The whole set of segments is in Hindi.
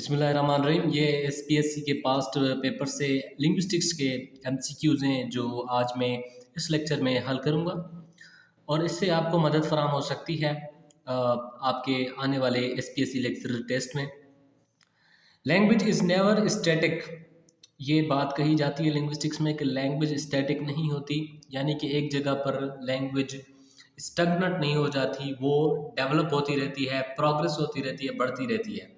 बिस्मिल्लाहिर्रहमानिर्रहीम। ये एसपीएससी के पास्ट पेपर से लिंग्विस्टिक्स के एमसीक्यूज़ हैं जो आज मैं इस लेक्चर में हल करूँगा और इससे आपको मदद फराहम हो सकती है आपके आने वाले एसपीएससी लेक्चर टेस्ट में। लैंग्वेज इज़ नेवर स्टैटिक, ये बात कही जाती है लिंग्विस्टिक्स में कि लैंग्वेज स्टैटिक नहीं होती, यानी कि एक जगह पर लैंग्वेज स्टगनेंट नहीं हो जाती, वो डेवलप होती रहती है, प्रोग्रेस होती रहती है, बढ़ती रहती है।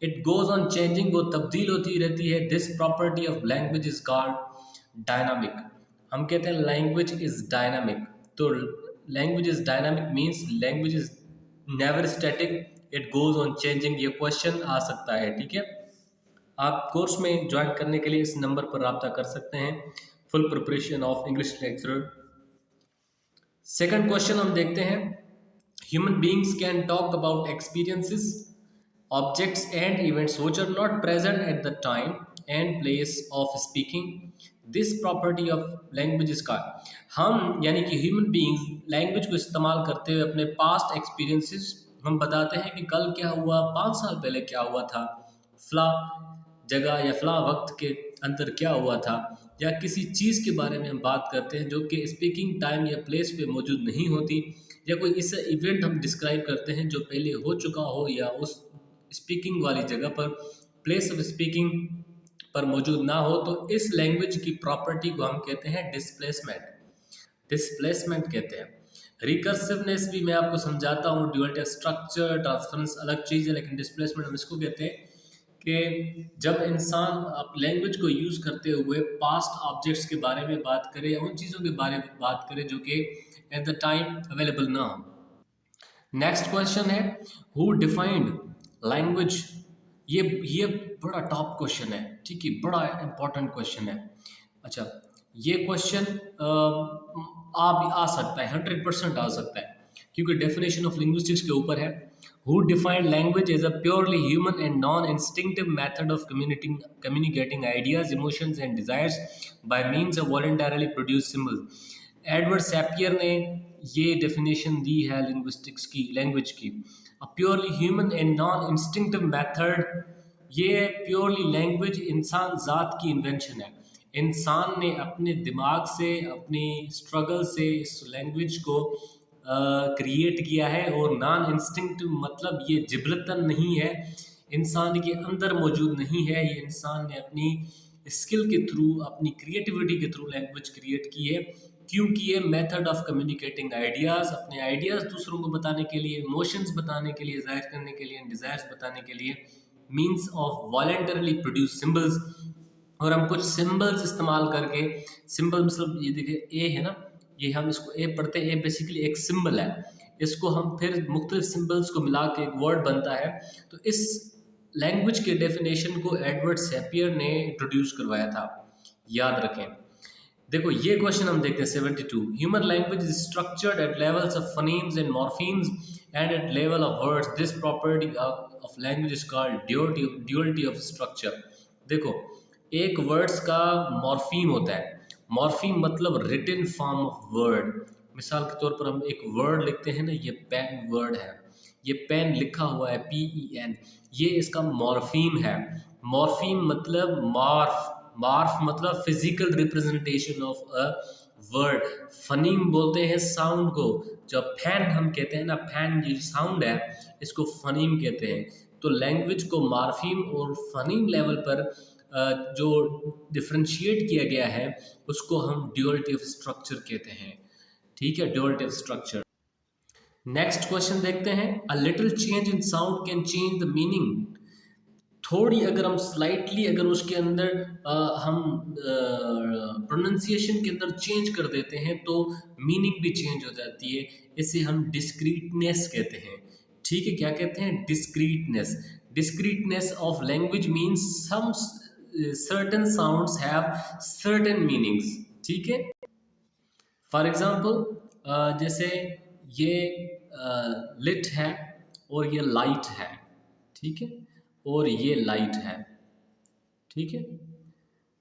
इट गोज ऑन चेंजिंग, वो तब्दील होती रहती है। This property of language is called dynamic. हम कहते हैं लैंग्वेज इज डायनामिक। तो language is dynamic means language is never static, it goes on changing. ये क्वेश्चन आ सकता है, ठीक है। आप कोर्स में ज्वाइन करने के लिए इस नंबर पर रब्ता कर सकते हैं। Full preparation of English lecturer. Second question हम देखते हैं। Human beings can talk about experiences, objects and events which are not present at the time and place of speaking. This property of language is called, हम यानी कि ह्यूमन बींग्स लैंग्वेज को इस्तेमाल करते हुए अपने पास्ट एक्सपीरियंसेस हम बताते हैं कि कल क्या हुआ, 5 साल पहले क्या हुआ था, फला जगह या फला वक्त के अंदर क्या हुआ था, या किसी चीज़ के बारे में हम बात करते हैं जो कि स्पीकिंग टाइम या प्लेस पे मौजूद नहीं होती, या कोई ऐसा इवेंट हम डिस्क्राइब करते हैं जो पहले हो चुका हो या उस स्पीकिंग वाली जगह पर प्लेस ऑफ स्पीकिंग पर मौजूद ना हो, तो इस लैंग्वेज की प्रॉपर्टी को हम कहते हैं डिस्प्लेसमेंट। डिस्प्लेसमेंट कहते हैं। रिकर्सिवनेस भी मैं आपको समझाता हूँ, ड्यूअलिटी ऑफ स्ट्रक्चर, ट्रांसफरेंस अलग चीज़ है, लेकिन डिस्प्लेसमेंट हम इसको कहते हैं कि जब इंसान लैंग्वेज को यूज़ करते हुए पास्ट ऑब्जेक्ट्स के बारे में बात करे या उन चीज़ों के बारे में बात करे जो कि एट द टाइम अवेलेबल ना हो। नेक्स्ट क्वेश्चन है, हु डिफाइंड लैंग्वेज। ये बड़ा टॉप क्वेश्चन है, ठीक है, बड़ा इंपॉर्टेंट क्वेश्चन है। अच्छा, ये क्वेश्चन आ सकता है, 100% आ सकता है, क्योंकि डेफिनेशन ऑफ लिंग्विस्टिक्स के ऊपर है। Who defined language as a purely human and non instinctive method of communicating ideas, emotions and desires by means of voluntarily produce symbols. Edward Sapir ने ये डेफिनेशन दी है लिंग्विस्टिक्स की, लैंग्वेज की। A purely human and non-instinctive method, ये प्योरली लैंग्वेज इंसान ज़ात की इन्वेंशन है। इंसान ने अपने दिमाग से, अपनी स्ट्रगल से इस लैंग्वेज को क्रिएट किया है, और नॉन इंस्टिंक्टिव मतलब ये जिबलतन नहीं है, इंसान के अंदर मौजूद नहीं है, ये इंसान ने अपनी स्किल के थ्रू, अपनी क्रिएटिविटी के थ्रू लैंग्वेज क्रिएट की है। क्योंकि ये मेथड ऑफ कम्युनिकेटिंग आइडियाज़, अपने आइडियाज़ दूसरों को बताने के लिए, इमोशंस बताने के लिए, जाहिर करने के लिए, डिज़ायर्स बताने के लिए, means of voluntarily produce symbols. और हम कुछ सिंबल्स इस्तेमाल करके, सिंबल मतलब ये देखिए ए है ना, ये हम इसको ए पढ़ते हैं, ए बेसिकली एक सिंबल है, इसको हम फिर मुख्तलिफ सिंबल्स को मिला के एक वर्ड बनता है। तो इस लैंग्वेज के डेफिनेशन को एडवर्ड सैपियर ने इंट्रोड्यूस करवाया था, याद रखें। देखो ये क्वेश्चन हम देखते हैं 72। Human language is structured at levels of phonemes and morphemes and at level of words. This property of language is called duality of structure. देखो, एक वर्ड्स का मॉर्फीम होता है, मॉर्फीम मतलब रिटन फॉर्म ऑफ वर्ड। मिसाल के तौर पर हम एक वर्ड लिखते हैं ना, ये पेन वर्ड है, ये पेन लिखा हुआ है PEN, ये इसका मॉर्फीम है। मॉर्फीम मतलब मार्फ मतलब physical representation of a word. Phoneme बोलते हैं साउंड को, जब फैन हम कहते हैं ना, फैन ये साउंड है, इसको फनीम कहते हैं। तो लैंग्वेज को मार्फीम और फनीम लेवल पर जो डिफ्रेंशिएट किया गया है उसको हम ड्यूअलिटी ऑफ स्ट्रक्चर कहते हैं, ठीक है, duality of structure. Next question देखते हैं। A little change in sound can change the meaning. थोड़ी अगर हम स्लाइटली अगर उसके अंदर हम प्रोनाउंसिएशन के अंदर चेंज कर देते हैं तो मीनिंग भी चेंज हो जाती है। इसे हम डिस्क्रीटनेस कहते हैं, ठीक है। क्या कहते हैं? Discreteness. Discreteness of language means some certain sounds have certain meanings, ठीक है। फॉर एग्जाम्पल जैसे ये लिट है और ये लाइट है, ठीक है, और ये लाइट है, ठीक है।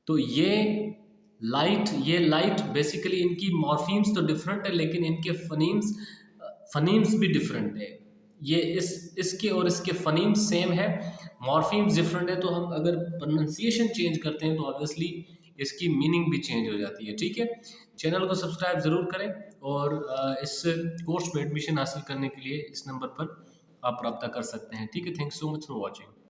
तो ये लाइट बेसिकली इनकी मॉर्फीम्स तो डिफरेंट है, लेकिन इनके फनीम्स भी डिफरेंट है। ये इसके और इसके फ़नीम सेम है, मॉर्फीम्स डिफरेंट है, तो हम अगर प्रोनाउंसिएशन चेंज करते हैं तो ऑब्वियसली इसकी मीनिंग भी चेंज हो जाती है। ठीक है, चैनल को सब्सक्राइब ज़रूर करें और इस कोर्स में एडमिशन हासिल करने के लिए इस नंबर पर आप रब्ता कर सकते हैं। ठीक है, thanks so much for watching.